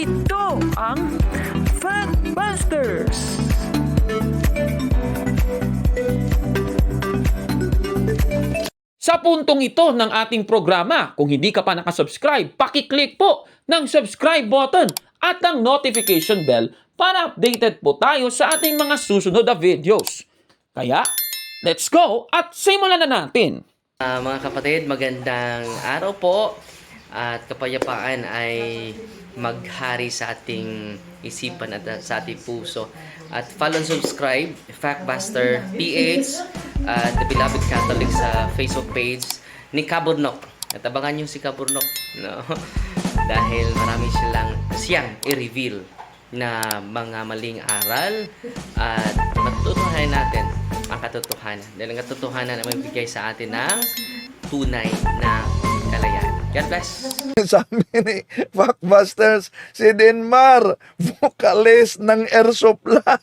Ito ang Factbusters! Sa puntong ito ng ating programa, kung hindi ka pa nakasubscribe, pakiclick po ng subscribe button at ang notification bell para updated po tayo sa ating mga susunod na videos. Kaya, let's go at simulan na natin! Mga kapatid, magandang araw po at kapayapaan ay maghari sa ating isipan at sa ating puso. At follow and subscribe, Factbuster PH at The Beloved Catholic sa Facebook page ni Kaburnok. At abangan nyo si Kaburnok, no? Dahil marami siyang i-reveal na mga maling aral at matutuhanan natin ang katotohanan. Dahil ang katotohanan ay magbigay sa atin ng tunay na kalayaan. God bless! Sabi ni Factbusters, si Denmar, vocalist ng Air Supply.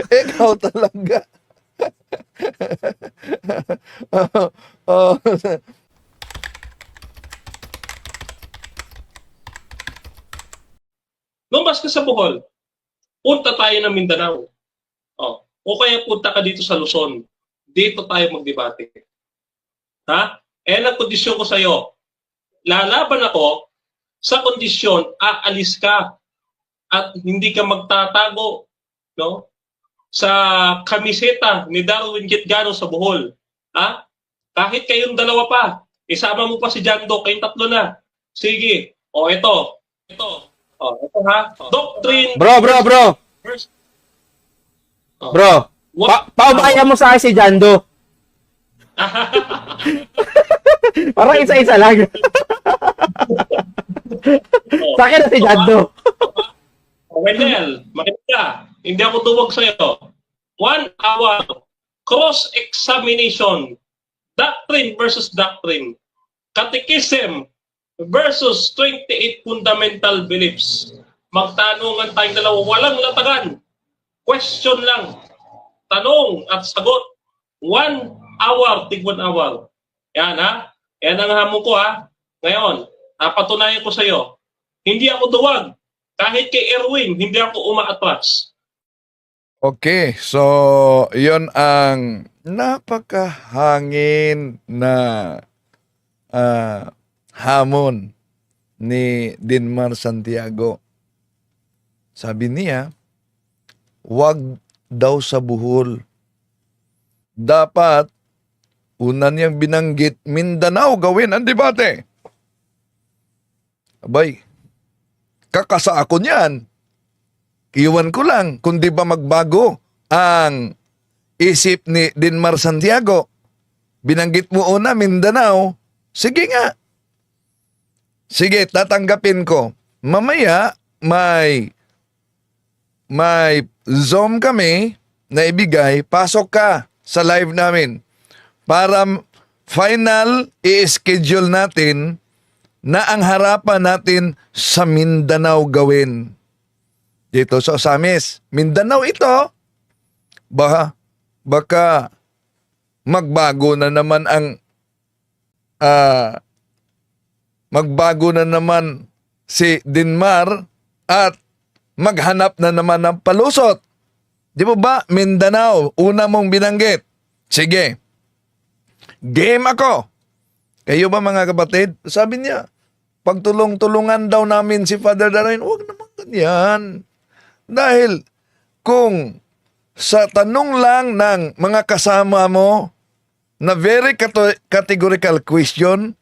Ikaw talaga. Oh. Lumabas ka sa Bohol, punta tayo ng Mindanao. O kaya punta ka dito sa Luzon. Dito tayo magdebate. Ha? Ang kondisyon ko sa'yo, lalaban ako sa kondisyon, aalis ka at hindi ka magtatago, no? Sa kamiseta ni Darwin Gitgano sa Bohol. Ha? Kahit kayong dalawa pa, isama mo pa si Jando, kayong tatlo na. Sige. Ito. Ito ha. Doctrine. Bro. First. Bro, paubaya mo sa akin si Jando. Parang isa-isa lang. Sa akin na si Jando. Wendell, makinig ka. Hindi ako tuwag sa'yo. 1 hour cross-examination. Doctrine versus doctrine. Catechism versus 28 fundamental beliefs. Magtanungan tayong dalawa. Walang latagan. Question lang. Tanong at sagot. 1 hour, tig 1 hour. Yan ha. Yan ang hamon ko ha. Ngayon, napatunayan ko sa iyo. Hindi ako duwag. Kahit kay Erwin, hindi ako umaatras. Okay, so yon ang napakahangin na hamon ni Denmar Santiago. Sabi niya, wag daw sa Bohol. Dapat, una niyang binanggit, Mindanao gawin ang debate. Abay, kakasa ako niyan. Iwan ko lang kung di ba magbago ang isip ni Denmar Santiago. Binanggit mo una Mindanao. Sige nga. Sige, tatanggapin ko. Mamaya may Zoom kami na ibigay. Pasok ka sa live namin para final i-schedule natin na ang harapan natin sa Mindanao gawin. Dito sa Osamis. Mindanao ito. Baka magbago na naman si Denmar at maghanap na naman ng palusot. Di ba Mindanao, una mong binanggit. Sige. Game ako. Kayo ba mga kapatid? Sabi niya, pagtulong-tulungan daw namin si Father Darwin. Huwag naman ganyan. Dahil kung sa tanong lang ng mga kasama mo na very categorical question,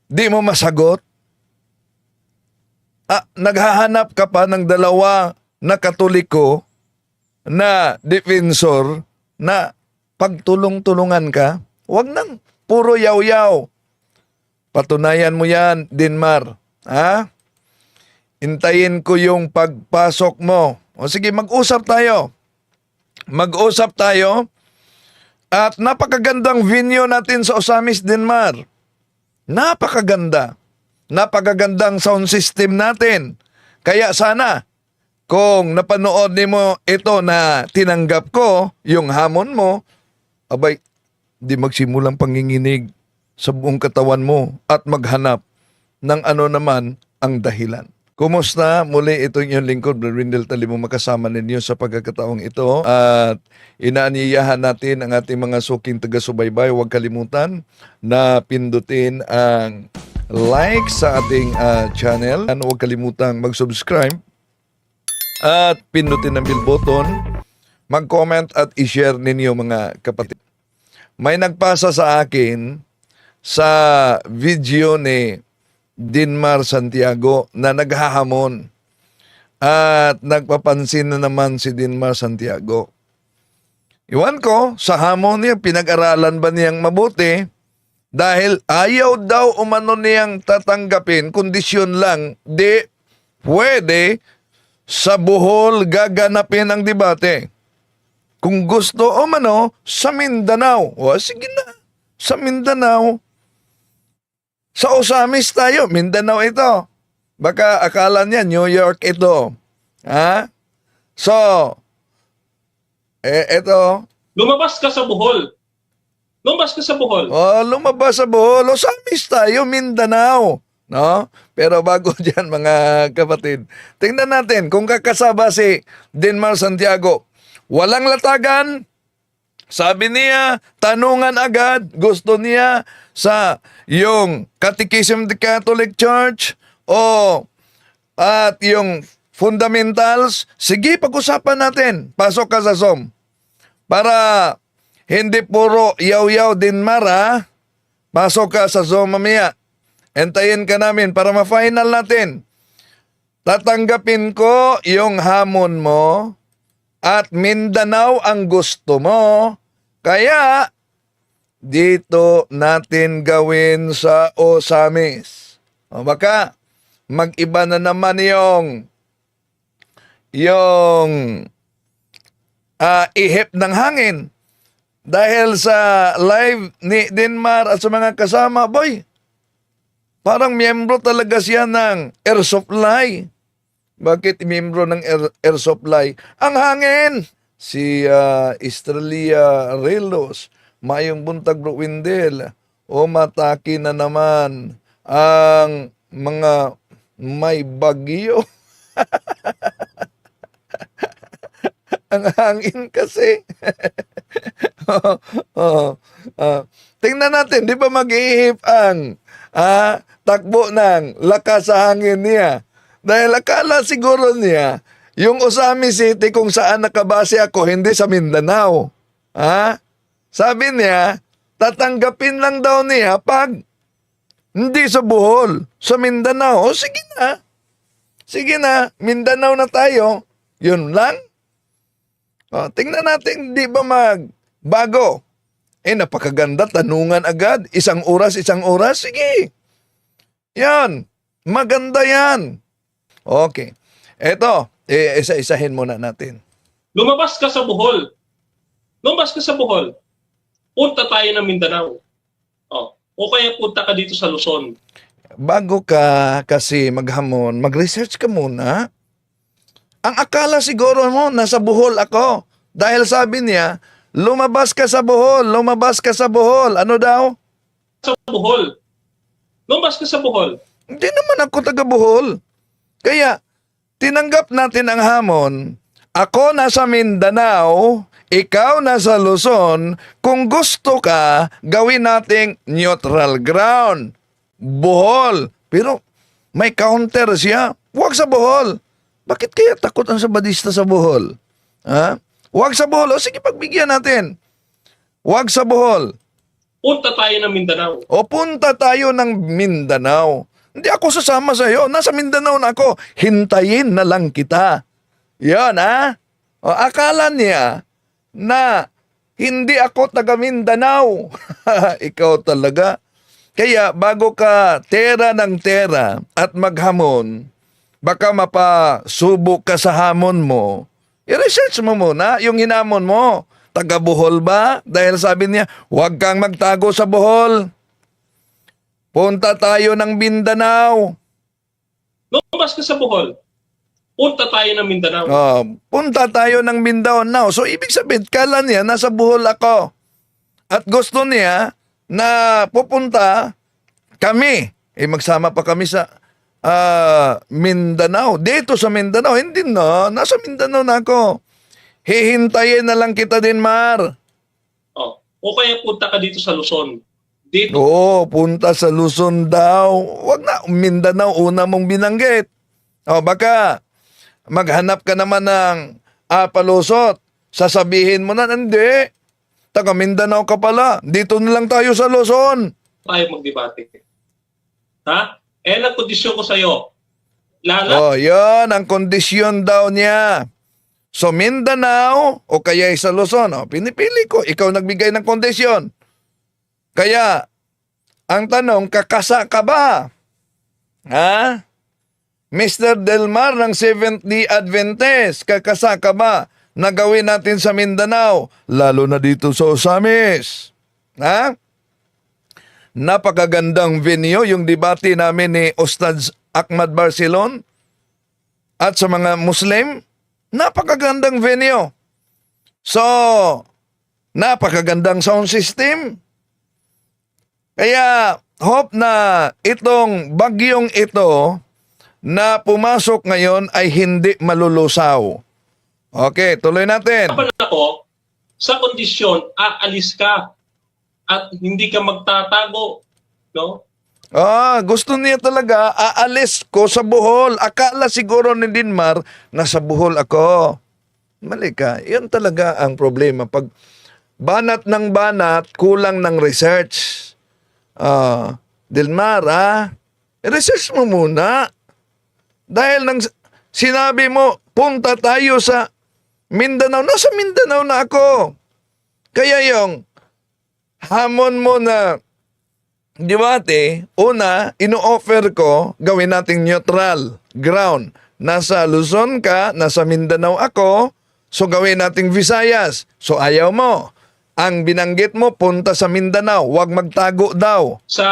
di mo masagot, naghahanap ka pa ng dalawa na Katoliko na defensor na pagtulong-tulungan ka, huwag nang puro yaw-yaw. Patunayan mo yan, Denmar. Ha? Intayin ko yung pagpasok mo. O sige, mag-usap tayo. Mag-usap tayo. At napakagandang venue natin sa Osamis, Denmar. Napakaganda. Napakagandang sound system natin. Kaya sana, kung napanood mo ito na tinanggap ko, yung hamon mo, abay, di magsimulang panginginig. sa buong katawan mo at maghanap ng ano naman ang dahilan. Kumusta? Muli ito yung lingkod, Brother Windel Talimo, makasama ninyo sa pagkakataong ito. At inaanyayahan natin ang ating mga suking taga-subaybay. Huwag kalimutan na pindutin ang like sa ating channel. And huwag kalimutang mag-subscribe at pindutin ang bell button. Mag-comment at i-share ninyo mga kapatid. May nagpasa sa akin sa video ni Dinmar Santiago na naghahamon at nagpapansin na naman si Dinmar Santiago. Iwan ko, sa hamon niya, pinag-aralan ba niyang mabuti? Dahil ayaw daw umano niyang tatanggapin, kondisyon lang, di pwede sa Bohol gaganapin ang debate. Kung gusto umano, sa Mindanao. O sige na, sa Mindanao. Sa Osamis tayo, Mindanao ito. Baka akala niya New York ito. Ha? So, ito. Lumabas ka sa Bohol. Lumabas ka sa Bohol. Oh, lumabas sa Bohol. Osamis tayo, Mindanao. No? Pero bago dyan, mga kapatid, tingnan natin kung kakasaba si Dinmar Santiago. Walang latagan. Sabi niya, tanungan agad. Gusto niya sa yung Catechism of the Catholic Church at yung fundamentals. Sige, pag-usapan natin. Pasok ka sa Zoom. Para hindi puro yaw-yaw Dinmar, ha? Pasok ka sa Zoom mamaya. Entayin ka namin para ma-final natin. Tatanggapin ko yung hamon mo at Mindanao ang gusto mo. Kaya dito natin gawin sa Osamis. O baka mag-iba na naman yung ihip ng hangin. Dahil sa live ni Dinmar at sa mga kasama, boy, parang miyembro talaga siya ng Air Supply. Bakit miyembro ng Air Supply? Ang hangin! Si Estrella Relos, mayong buntag Bro Windel, o mataki na naman ang mga may bagyo. Ang hangin kasi. Tingnan natin, di ba mag-ihip ang takbo ng lakas sa hangin niya? Dahil akala siguro niya, yung Osamis City kung saan nakabase ako, hindi sa Mindanao. Sabi niya, tatanggapin lang daw niya pag hindi sa Bohol, sa Mindanao. O sige na. Sige na, Mindanao na tayo. Yun lang. Tingnan natin, di ba magbago? Napakaganda, tanungan agad. Isang oras. Sige. Yan. Maganda yan. Okay. Eto, isa-isahin muna natin. Lumabas ka sa Bohol. Lumabas ka sa Bohol. Punta tayo ng Mindanao. O kaya punta ka dito sa Luzon. Bago ka kasi maghamon, mag-research ka muna. Ang akala siguro mo, nasa Bohol ako. Dahil sabi niya, lumabas ka sa Bohol, lumabas ka sa Bohol. Ano daw? Sa Bohol. Lumabas ka sa Bohol. Hindi naman ako taga Bohol. Kaya, tinanggap natin ang hamon. Ako nasa Mindanao, ikaw nasa Luzon. Kung gusto ka, gawin nating neutral ground. Bohol. Pero may counter siya. Huwag sa Bohol. Bakit kaya takot ang sabadista sa Bohol? Huwag sa Bohol. O sige, pagbigyan natin. Huwag sa Bohol. Punta tayo ng Mindanao. O punta tayo ng Mindanao. Hindi ako sasama sa iyo. Nasa Mindanao na ako. Hintayin na lang kita. Yan, O, akala niya na hindi ako taga Mindanao. Ikaw talaga. Kaya bago ka tera ng tera at maghamon, baka mapasubok ka sa hamon mo, i-research mo muna yung hinamon mo. Taga Bohol ba? Dahil sabi niya, huwag kang magtago sa Bohol. Punta tayo ng Mindanao. Lumabas ka sa Bohol. Punta tayo ng Mindanao. Punta tayo ng Mindanao. So, ibig sabihin, kala niya, nasa Bohol ako. At gusto niya, na pupunta kami. Magsama pa kami sa Mindanao. Dito sa Mindanao, hindi na. Nasa Mindanao na ako. Hihintayin na lang kita din, Mar. Oh. O kaya punta ka dito sa Luzon. Dito. Oo, punta sa Luzon daw. Wag na, Mindanao, una mong binanggit. O, baka maghanap ka naman ng palusot. Sasabihin mo na, hindi. Taga Mindanao ka pala. Dito na lang tayo sa Luzon. Tayo magdebate. Ha? Ang kondisyon ko sa'yo. Oh, yan ang kondisyon daw niya. So, Mindanao o kaya sa Luzon, pinipili ko. Ikaw nagbigay ng kondisyon. Kaya, ang tanong, kakasa ka ba? Ha? Mr. Delmar ng Seventh-day Adventist, kakasa ka ba na gawin natin sa Mindanao? Lalo na dito sa Osamis. Ha? Napakagandang venue yung debate namin ni Ustad Ahmad Barcelon at sa mga Muslim. Napakagandang venue. So, napakagandang sound system. Kaya, hope na itong bagyong ito na pumasok ngayon ay hindi malulusaw. Okay, tuloy natin. Kapag ako, sa kondisyon, aalis ka at hindi ka magtatago. No? Gusto niya talaga, aalis ko sa Bohol. Akala siguro ni Dinmar, nasa Bohol ako. Mali ka. Yan talaga ang problema. Pag banat ng banat, kulang ng research. Dilmar, research mo muna. Dahil nang sinabi mo, punta tayo sa Mindanao. Nasa Mindanao na ako. Kaya yung hamon mo na debate, una, ino-offer ko, gawin nating neutral ground. Nasa Luzon ka, nasa Mindanao ako, so gawin nating Visayas. So ayaw mo. Ang binanggit mo, punta sa Mindanao, wag magtago daw. Sa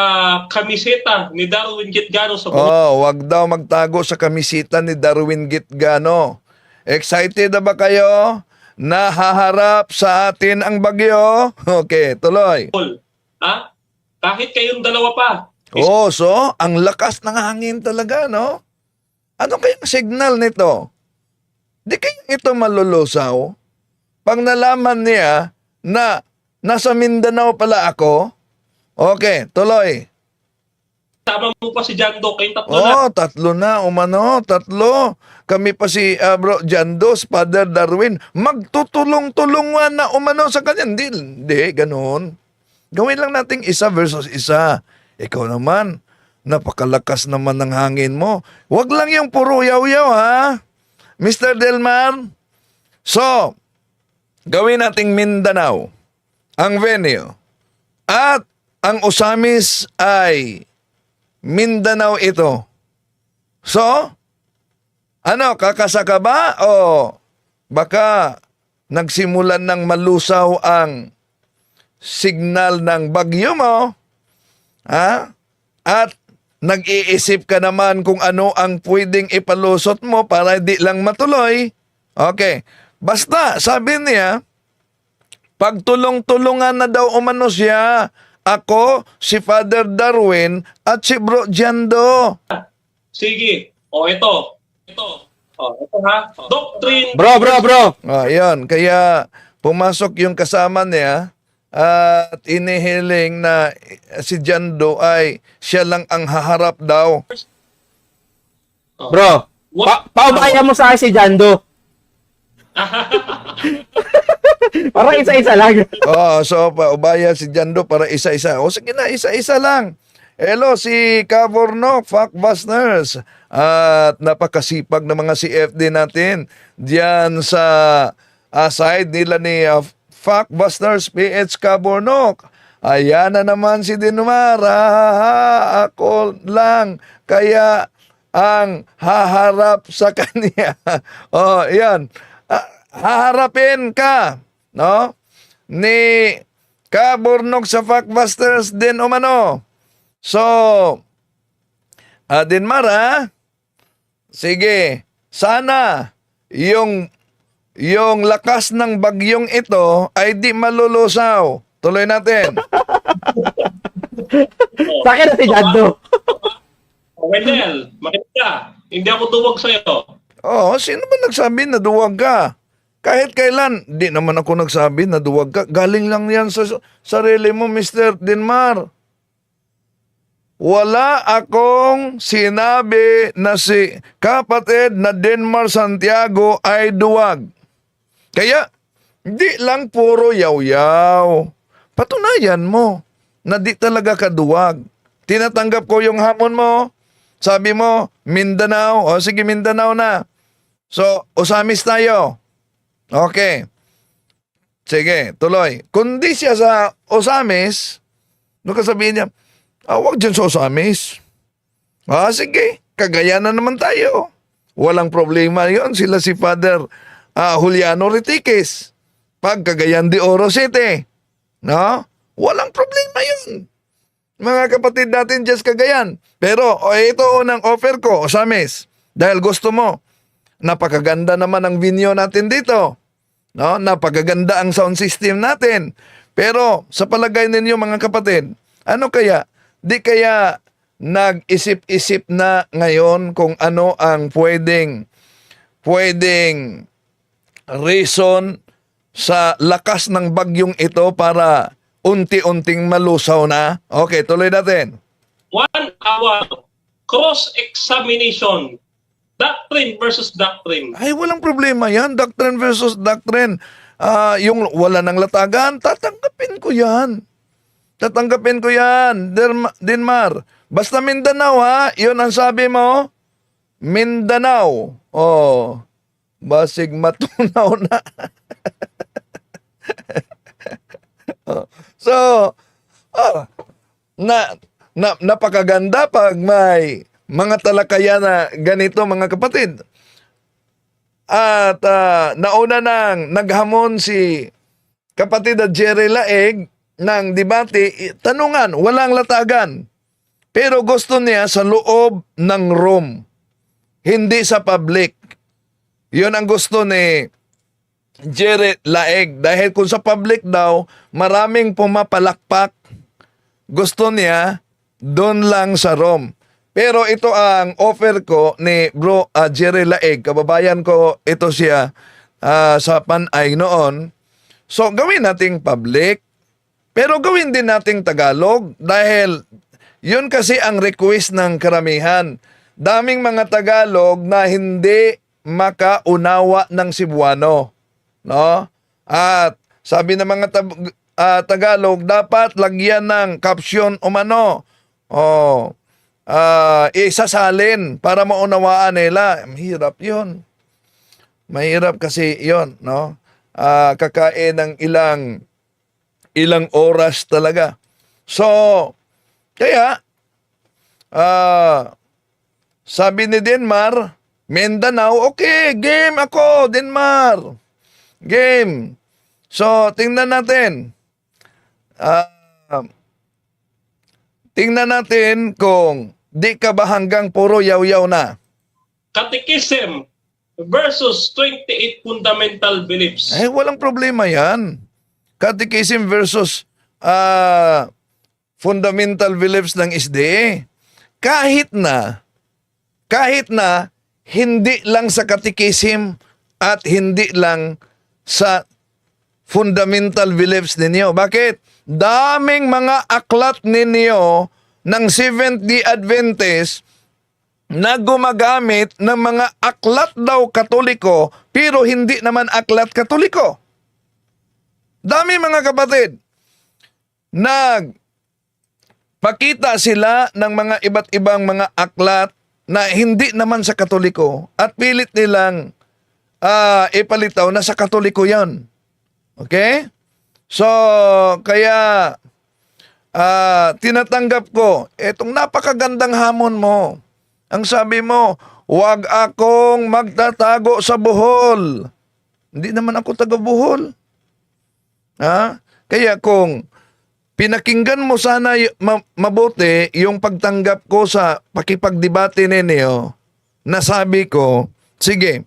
kamiseta ni Darwin Gitgano sa Wag daw magtago sa kamisita ni Darwin Gitgano. Excited na ba kayo? Nahaharap sa atin ang bagyo? Okay, tuloy. Bohol. Ha? Kahit kayong dalawa pa. So, ang lakas ng hangin talaga, no? Ano kayang signal nito? Di kayang ito malulusaw? Pag nalaman niya na nasa Mindanao pala ako, okay, tuloy. Tama mo pa si John Doe, kayong tatlo na. Tatlo na, tatlo. Kami pa si Bro Jando, Father Darwin, magtutulong-tulungan na sa kanya. Hindi, ganun. Gawin lang nating isa versus isa. Ikaw naman, napakalakas naman ng hangin mo. Huwag lang yung puro yaw-yaw, ha? Mr. Delmar? So, gawin nating Mindanao ang venue. At ang Osamis ay Mindanao ito. So, kakasa ka ba? O baka nagsimulan ng malusaw ang signal ng bagyo mo? Ha? At nag-iisip ka naman kung ano ang pwedeng ipalusot mo para di lang matuloy? Okay. Basta, sabi niya, pagtulong-tulungan na daw umano siya. Ako, si Father Darwin, at si Bro Jando. Sige. Ito. Ito ha. Doctrine. Bro. Ayan. Kaya pumasok yung kasama niya at inihiling na si Jando ay siya lang ang haharap daw. Bro, paubaya mo sa akin si Jando. Para isa-isa lang. So paubaya si Jando para isa-isa. Sige na, isa-isa lang. Hello, si Caborno, Fuckbusters. At napakasipag na mga CFD natin diyan sa side nila ni Fuckbusters PH Caborno. Ayan na naman si Dinmar. Ako lang. Kaya ang haharap sa kanya. Yan. Haharapin ka, no? Ni Cabornog sa Fuckbusters din umano. So, Dinmar, sige, sana yung lakas ng bagyong ito ay di malulusaw. Tuloy natin. Sa akin na si Jando. Wendell, makinig ka. Hindi ako duwag sa'yo. Oh, sino ba nagsabi na duwag ka? Kahit kailan, di naman ako nagsabi na duwag ka. Galing lang yan sa sarili mo, Mr. Denmar. Wala akong sinabi na si kapatid na Denmar Santiago ay duwag. Kaya, di lang puro yaw-yaw. Patunayan mo na di talaga kaduwag. Tinatanggap ko yung hamon mo. Sabi mo, Mindanao. O sige, Mindanao na. So, Osamis tayo. Okay. Sige, tuloy. Kung di siya sa Osamis, ano sabihin niya? Wag dyan sa Osamis. Sige, Cagayan na naman tayo. Walang problema yon. Sila si Father Juliano Ritiques. Pag Cagayan de Oro City. No? Walang problema yun. Mga kapatid natin dyan sa Cagayan. Pero ito unang offer ko, Osamis. Dahil gusto mo. Napakaganda naman ang venue natin dito. No? Napakaganda ang sound system natin. Pero sa palagay ninyo mga kapatid, ano kaya? Di kaya nag-isip-isip na ngayon kung ano ang pwedeng reason sa lakas ng bagyong ito para unti-unting malusaw na? Okay, tuloy natin. 1 hour cross-examination. Doctrine versus doctrine. Ay, walang problema yan. Doctrine versus doctrine. Yung wala ng latagan, tatanggapin ko yan. Tatanggapin ko yan, Denmar. Basta Mindanao, ha? Yun ang sabi mo. Mindanao. Oh, basig matunaw na. So, napakaganda pag may mga talakaya na ganito, mga kapatid. At nauna nang naghamon si kapatid na Jerry Laeg ng debate, tanungan, walang latagan. Pero gusto niya sa loob ng room, hindi sa public. Yun ang gusto ni Jerry Laeg. Dahil kung sa public daw, maraming pumapalakpak. Gusto niya doon lang sa room. Pero ito ang offer ko ni Bro Jerry Laeg. Kababayan ko ito siya sa Panay noon. So gawin nating public. Pero gawin din nating Tagalog. Dahil yun kasi ang request ng karamihan. Daming mga Tagalog na hindi makaunawa ng Cebuano. No? At sabi ng mga Tagalog, dapat lagyan ng caption umano. Isasalin para maunawaan nila. Mahirap yun. Mahirap kasi yun, no? Kakain ng ilang oras talaga. So, kaya, sabi ni Denmar, Mindanao, okay, game ako, Denmar. Game. So, tingnan natin. Tingnan natin kung di ka ba hanggang puro yaw-yaw na. Catechism versus 28 fundamental beliefs. Walang problema yan. Catechism versus fundamental beliefs ng SDA. Kahit na hindi lang sa catechism at hindi lang sa fundamental beliefs ninyo. Bakit? Daming mga aklat ninyo ng Seventh-day Adventist na gumagamit ng mga aklat daw Katoliko pero hindi naman aklat Katoliko. Dami mga kapatid. Nagpakita sila ng mga iba't ibang mga aklat na hindi naman sa Katoliko at pilit nilang ipalitaw na sa Katoliko yan. Okay? So, kaya tinatanggap ko itong napakagandang hamon mo. Ang sabi mo, huwag akong magtatago sa Bohol. Hindi naman ako taga Bohol. Kaya kung pinakinggan mo sana mabuti yung pagtanggap ko sa pakipagdebate ninyo, nasabi ko, sige,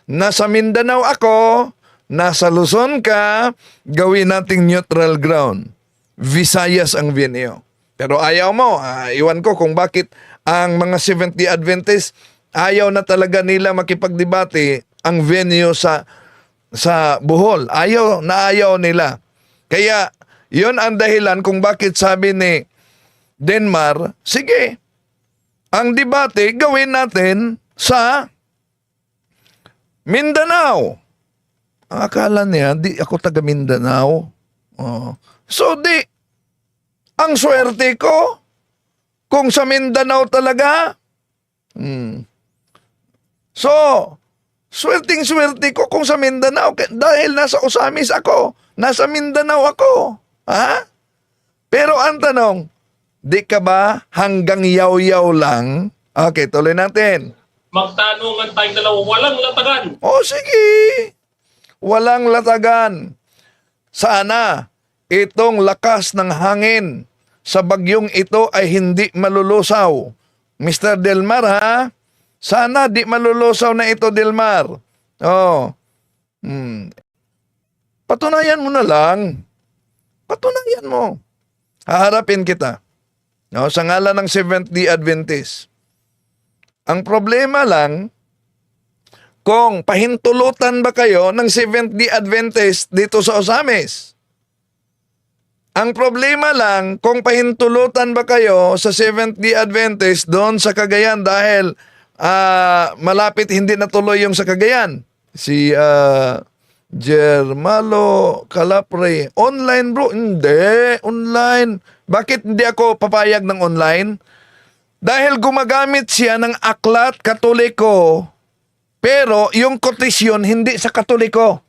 nasa Mindanao ako, nasa Luzon ka, gawin nating neutral ground. Visayas ang venue. Pero ayaw mo, iwan ko kung bakit ang mga Seventh-day Adventist ayaw na talaga nila makipagdebate ang venue sa Bohol. Ayaw nila. Kaya, yun ang dahilan kung bakit sabi ni Denmar, sige, ang debate gawin natin sa Mindanao. Akala niya, di ako taga Mindanao. Oh. So, ang swerte ko, kung sa Mindanao talaga, so, swerting-swerte ko kung sa Mindanao dahil nasa Osamis ako, nasa Mindanao ako. Ha? Pero ang tanong, di ka ba hanggang yaw-yaw lang? Okay, tuloy natin. Magtanungan tayong dalawa, walang latagan. O sige, walang latagan. Sana itong lakas ng hangin sa bagyong ito ay hindi malulusaw. Mr. Delmar, ha? Sana di malulusaw na ito, Delmar. Oh. Patunayan mo na lang. Patunayan mo. Haharapin kita. No, sa ngalan ng Seventh-day Adventist. Ang problema lang, kung pahintulutan ba kayo ng Seventh-day Adventist dito sa Osamis? Ang problema lang, kung pahintulutan ba kayo sa Seventh-day Adventist doon sa Cagayan dahil malapit hindi natuloy yung sa Cagayan. Si Germalo Calapre. Online bro? Hindi. Online. Bakit hindi ako papayag ng online? Dahil gumagamit siya ng aklat Katoliko, pero yung kotisyon hindi sa Katoliko.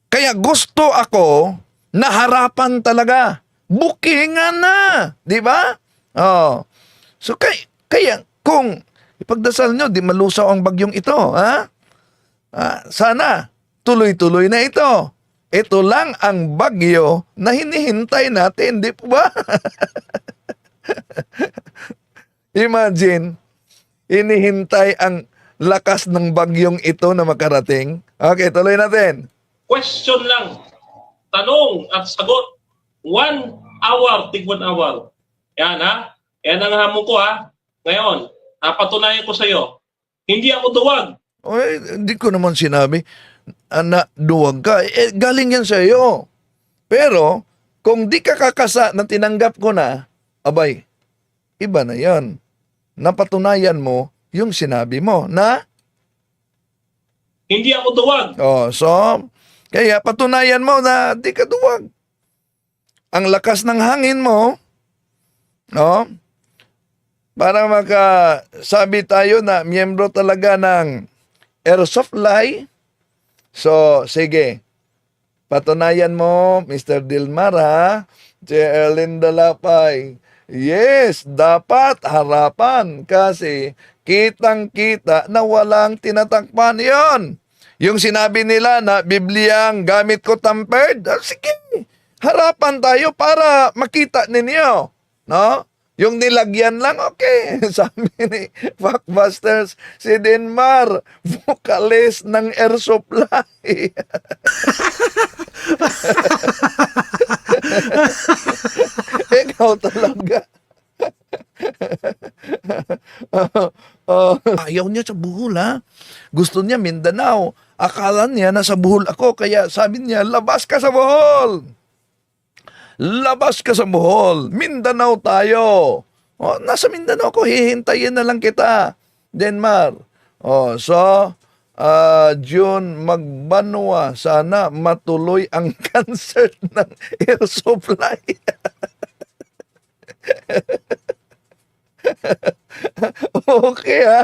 Kaya gusto ako na harapan talaga. Bookingan na. Di ba? Oh. So kaya kung ipagdasal nyo, di malusaw ang bagyong ito. Ha? Sana tuloy-tuloy na ito. Ito lang ang bagyo na hinihintay natin. Di po ba? Imagine, hinihintay ang lakas ng bagyong ito na makarating. Okay, tuloy natin. Question lang. Tanong at sagot. 1 hour, tig 1 hour. Yan ha. Yan ang hamon ko ha. Ngayon, patunayan ko sa iyo. Hindi ako duwag. Oy, hindi ko naman sinabi na duwag ka. Galing yan sa iyo. Pero, kung di ka kakasa na tinanggap ko na, abay, iba na yan. Napatunayan mo yung sinabi mo na hindi ako duwag. so, kaya patunayan mo na di ka duwag. Ang lakas ng hangin mo, para makasabi tayo na miyembro talaga ng Air Supply. So, sige. Patunayan mo, Mr. Dilmar, ha? Si Erlyn Dalapay. Yes, dapat harapan kasi kitang-kita na walang tinatakpan yon. Yung sinabi nila na Bibliang gamit ko tampered, sige, harapan tayo para makita ninyo. No? Yung nilagyan lang, okay. Sabi ni Fuckbusters, si Denmar, vocalist ng Air Supply. Ikaw talaga. Ayaw niya sa Bohol, ha? Gusto niya Mindanao. Akala niya nasa Bohol ako, kaya sabi niya, labas ka sa Bohol. Labas ka sa Bohol. Mindanao tayo. Nasa Mindanao ko, hihintayin na lang kita. Denmar. So, June Magbanwa, sana matuloy ang concert ng Air Supply. Okay, ha?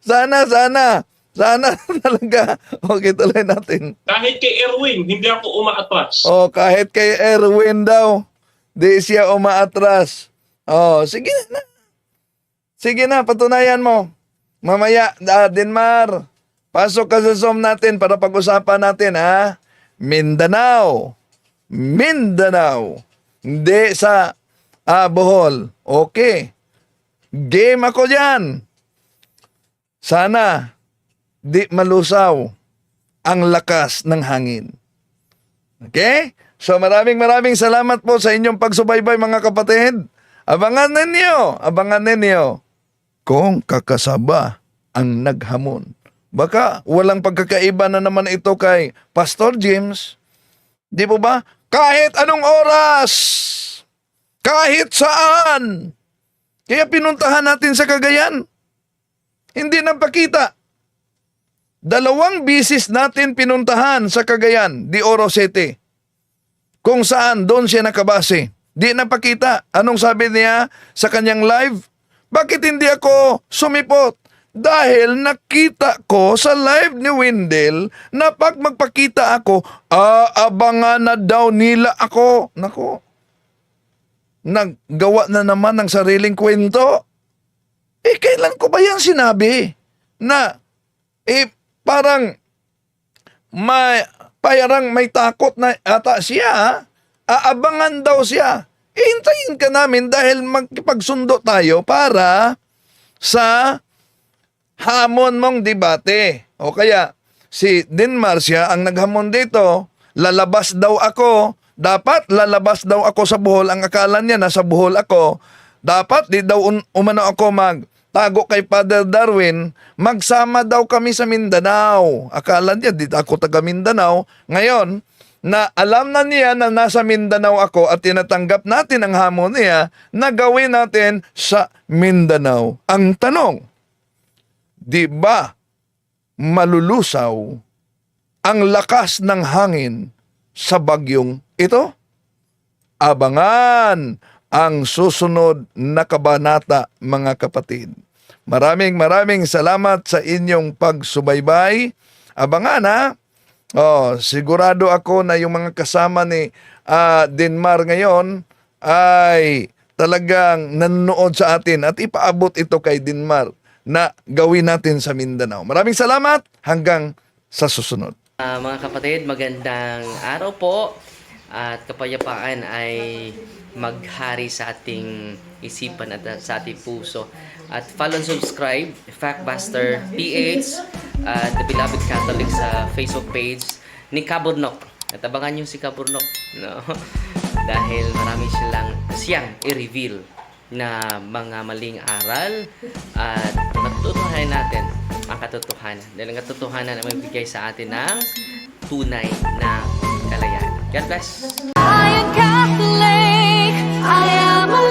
Sana talaga. Okay, tuloy natin. Kahit kay Erwin, hindi ako umaatras. Kahit kay Erwin daw, di siya umaatras. Sige na. Sige na, patunayan mo. Mamaya, Denmar, pasok ka sa Zoom natin para pag-usapan natin, ha? Mindanao. Hindi sa Bohol. Okay. Game ako dyan. Sana di malusaw ang lakas ng hangin. Okay? So maraming salamat po sa inyong pagsubaybay mga kapatid. Abangan ninyo kung kakasaba ang naghamon. Baka walang pagkakaiba na naman ito kay Pastor James. Di po ba? Kahit anong oras, kahit saan. Kaya pinuntahan natin sa Cagayan. Hindi nagpakita. 2 bisis natin pinuntahan sa Cagayan, de Oro City. Kung saan, doon siya nakabase. Di napakita. Anong sabi niya sa kanyang live? Bakit hindi ako sumipot? Dahil nakita ko sa live ni Wendell na pag magpakita ako, aabangan na daw nila ako. Nako, naggawa na naman ng sariling kwento. Kailan ko ba yan sinabi? Na, parang may takot na ata siya. Aabangan daw siya. Hintayin ka namin dahil magkipagsundo tayo para sa hamon mong debate. O kaya, si Denmar siya ang naghamon dito, lalabas daw ako, dapat lalabas daw ako sa Bohol, ang akala niya nasa Bohol ako, dapat di daw umano ako magtago kay Father Darwin, magsama daw kami sa Mindanao. Akala niya, di ako taga Mindanao. Ngayon, na alam na niya na nasa Mindanao ako at tinatanggap natin ang hamon niya na gawin natin sa Mindanao. Ang tanong, di ba malulusaw ang lakas ng hangin sa bagyong ito? Abangan ang susunod na kabanata, mga kapatid. Maraming salamat sa inyong pagsubaybay. Abangan ha. Sigurado ako na yung mga kasama ni Denmar ngayon ay talagang nanonood sa atin at ipaabot ito kay Denmar na gawin natin sa Mindanao. Maraming salamat. Hanggang sa susunod. Mga kapatid, magandang araw po. At kapayapaan ay maghari sa ating isipan at sa ating puso. At follow and subscribe, Factbuster PH, at The Beloved Catholic sa Facebook page ni Kaburnok. At abangan nyo si Kaburnok. No? Dahil marami siyang i-reveal na mga maling aral at matutuhanan natin ang katotohanan. Dahil ang katotohanan ay magbigay sa atin ng tunay na kalayaan. God bless! I am Catholic, I am a